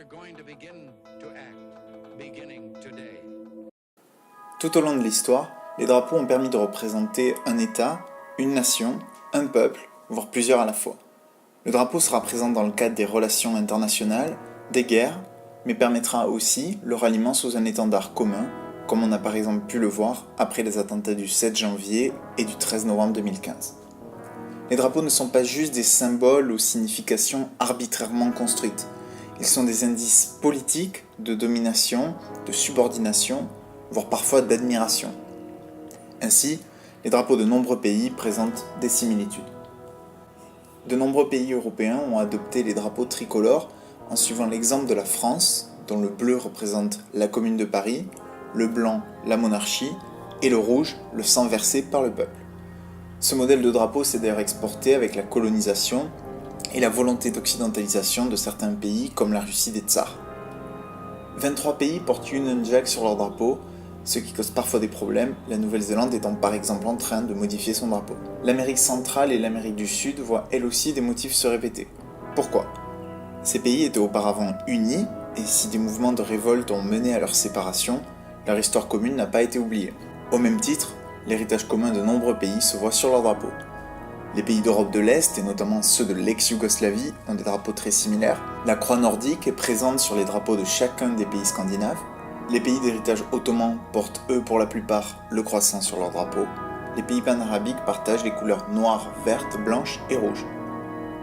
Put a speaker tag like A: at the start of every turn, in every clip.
A: we're going to begin to act, beginning today.
B: Tout au long de l'histoire, les drapeaux ont permis de représenter un État, une nation, un peuple, voire plusieurs à la fois. Le drapeau sera présent dans le cadre des relations internationales, des guerres, mais permettra aussi le ralliement sous un étendard commun, comme on a par exemple pu le voir après les attentats du 7 janvier et du 13 novembre 2015. Les drapeaux ne sont pas juste des symboles aux significations arbitrairement construites. Ils sont des indices politiques de domination, de subordination, voire parfois d'admiration. Ainsi, les drapeaux de nombreux pays présentent des similitudes. De nombreux pays européens ont adopté les drapeaux tricolores en suivant l'exemple de la France, dont le bleu représente la Commune de Paris, le blanc la monarchie et le rouge le sang versé par le peuple. Ce modèle de drapeau s'est d'ailleurs exporté avec la colonisation et la volonté d'occidentalisation de certains pays comme la Russie des tsars. 23 pays portent Union Jack sur leur drapeau, ce qui cause parfois des problèmes, la Nouvelle-Zélande étant par exemple en train de modifier son drapeau. L'Amérique centrale et l'Amérique du Sud voient elles aussi des motifs se répéter. Pourquoi ? Ces pays étaient auparavant unis, et si des mouvements de révolte ont mené à leur séparation, leur histoire commune n'a pas été oubliée. Au même titre, l'héritage commun de nombreux pays se voit sur leur drapeau. Les pays d'Europe de l'Est, et notamment ceux de l'ex-Yougoslavie, ont des drapeaux très similaires. La croix nordique est présente sur les drapeaux de chacun des pays scandinaves. Les pays d'héritage ottoman portent eux pour la plupart le croissant sur leur drapeau. Les pays panarabiques partagent les couleurs noire, verte, blanche et rouge.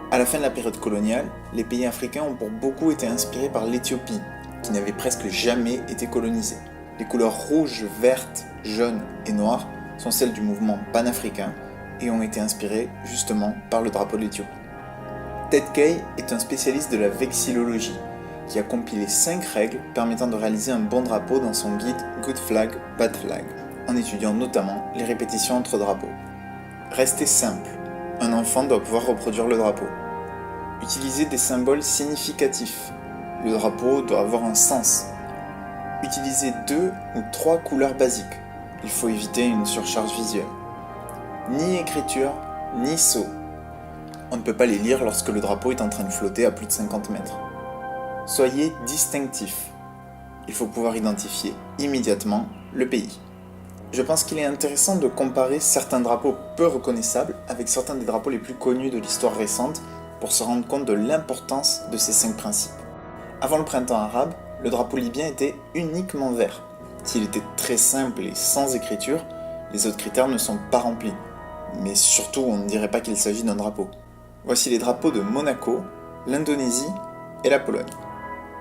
B: À la fin de la période coloniale, les pays africains ont pour beaucoup été inspirés par l'Éthiopie, qui n'avait presque jamais été colonisée. Les couleurs rouge, verte, jaune et noire sont celles du mouvement panafricain et ont été inspirées justement par le drapeau de l'Éthiopie. Ted Kay est un spécialiste de la vexillologie qui a compilé 5 règles permettant de réaliser un bon drapeau dans son guide Good Flag, Bad Flag, en étudiant notamment les répétitions entre drapeaux. Restez simple, un enfant doit pouvoir reproduire le drapeau. Utilisez des symboles significatifs, le drapeau doit avoir un sens. Utilisez 2 ou 3 couleurs basiques, il faut éviter une surcharge visuelle. Ni écriture, ni sceau. On ne peut pas les lire lorsque le drapeau est en train de flotter à plus de 50 mètres. Soyez distinctif. Il faut pouvoir identifier immédiatement le pays. Je pense qu'il est intéressant de comparer certains drapeaux peu reconnaissables avec certains des drapeaux les plus connus de l'histoire récente pour se rendre compte de l'importance de ces 5 principes. Avant le printemps arabe, le drapeau libyen était uniquement vert. S'il était très simple et sans écriture, les autres critères ne sont pas remplis. Mais surtout, on ne dirait pas qu'il s'agit d'un drapeau. Voici les drapeaux de Monaco, l'Indonésie et la Pologne.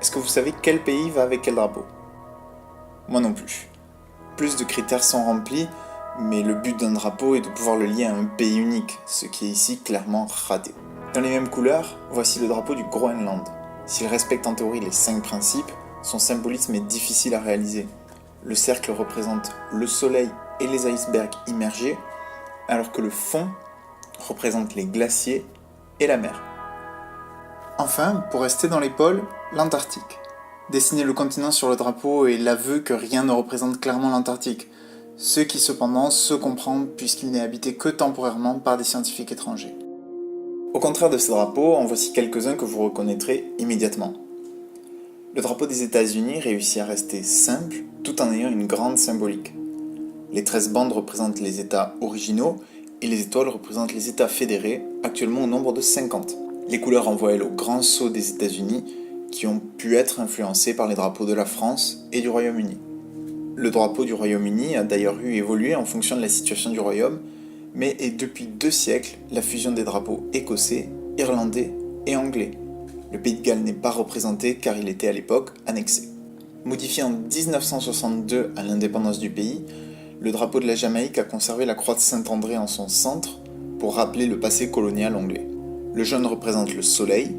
B: Est-ce que vous savez quel pays va avec quel drapeau ? Moi non plus. Plus de critères sont remplis, mais le but d'un drapeau est de pouvoir le lier à un pays unique, ce qui est ici clairement raté. Dans les mêmes couleurs, voici le drapeau du Groenland. S'il respecte en théorie les 5 principes, son symbolisme est difficile à réaliser. Le cercle représente le soleil et les icebergs immergés, alors que le fond représente les glaciers et la mer. Enfin, pour rester dans les pôles, l'Antarctique. Dessiner le continent sur le drapeau est l'aveu que rien ne représente clairement l'Antarctique, ce qui cependant se comprend puisqu'il n'est habité que temporairement par des scientifiques étrangers. Au contraire de ce drapeau, en voici quelques-uns que vous reconnaîtrez immédiatement. Le drapeau des États-Unis réussit à rester simple tout en ayant une grande symbolique. Les 13 bandes représentent les États originaux et les étoiles représentent les États fédérés, actuellement au nombre de 50. Les couleurs renvoient elles au grand saut des États-Unis qui ont pu être influencés par les drapeaux de la France et du Royaume-Uni. Le drapeau du Royaume-Uni a d'ailleurs évolué en fonction de la situation du Royaume, mais est depuis 2 siècles la fusion des drapeaux écossais, irlandais et anglais. Le Pays de Galles n'est pas représenté car il était à l'époque annexé. Modifié en 1962 à l'indépendance du pays, le drapeau de la Jamaïque a conservé la croix de Saint-André en son centre pour rappeler le passé colonial anglais. Le jaune représente le soleil,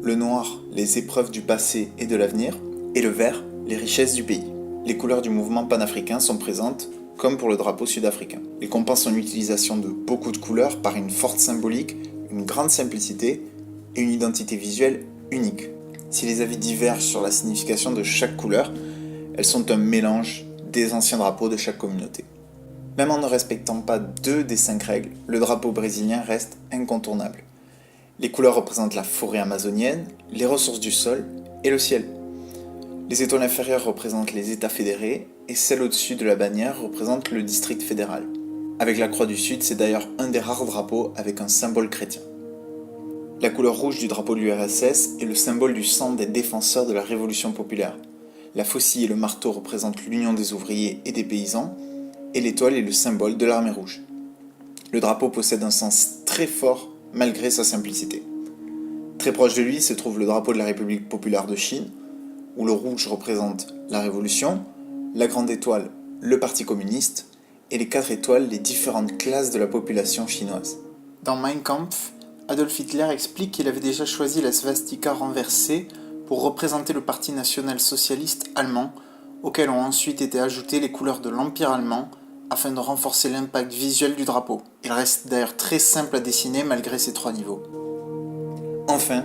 B: le noir les épreuves du passé et de l'avenir, et le vert les richesses du pays. Les couleurs du mouvement panafricain sont présentes, comme pour le drapeau sud-africain. Il compense son utilisation de beaucoup de couleurs par une forte symbolique, une grande simplicité et une identité visuelle unique. Si les avis divergent sur la signification de chaque couleur, elles sont un mélange des anciens drapeaux de chaque communauté. Même en ne respectant pas 2 des 5 règles, le drapeau brésilien reste incontournable. Les couleurs représentent la forêt amazonienne, les ressources du sol et le ciel. Les étoiles inférieures représentent les États fédérés et celle au-dessus de la bannière représente le district fédéral. Avec la croix du Sud, c'est d'ailleurs un des rares drapeaux avec un symbole chrétien. La couleur rouge du drapeau de l'URSS est le symbole du sang des défenseurs de la Révolution populaire. La faucille et le marteau représentent l'union des ouvriers et des paysans, et l'étoile est le symbole de l'armée rouge. Le drapeau possède un sens très fort malgré sa simplicité. Très proche de lui se trouve le drapeau de la République populaire de Chine, où le rouge représente la Révolution, la grande étoile le Parti communiste, et les 4 étoiles les différentes classes de la population chinoise. Dans Mein Kampf, Adolf Hitler explique qu'il avait déjà choisi la svastika renversée pour représenter le Parti national-socialiste allemand, auquel ont ensuite été ajoutées les couleurs de l'Empire allemand, afin de renforcer l'impact visuel du drapeau. Il reste d'ailleurs très simple à dessiner malgré ses 3 niveaux. Enfin,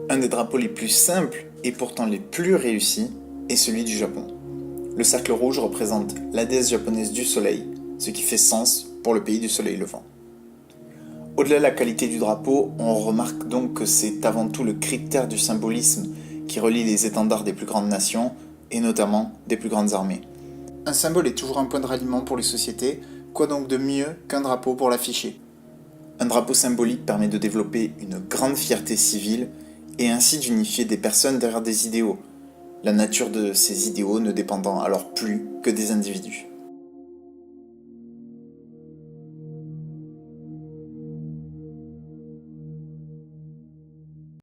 B: un des drapeaux les plus simples et pourtant les plus réussis est celui du Japon. Le cercle rouge représente la déesse japonaise du soleil, ce qui fait sens pour le pays du soleil levant. Au-delà de la qualité du drapeau, on remarque donc que c'est avant tout le critère du symbolisme qui relie les étendards des plus grandes nations, et notamment des plus grandes armées. Un symbole est toujours un point de ralliement pour les sociétés, quoi donc de mieux qu'un drapeau pour l'afficher. Un drapeau symbolique permet de développer une grande fierté civile, et ainsi d'unifier des personnes derrière des idéaux, la nature de ces idéaux ne dépendant alors plus que des individus.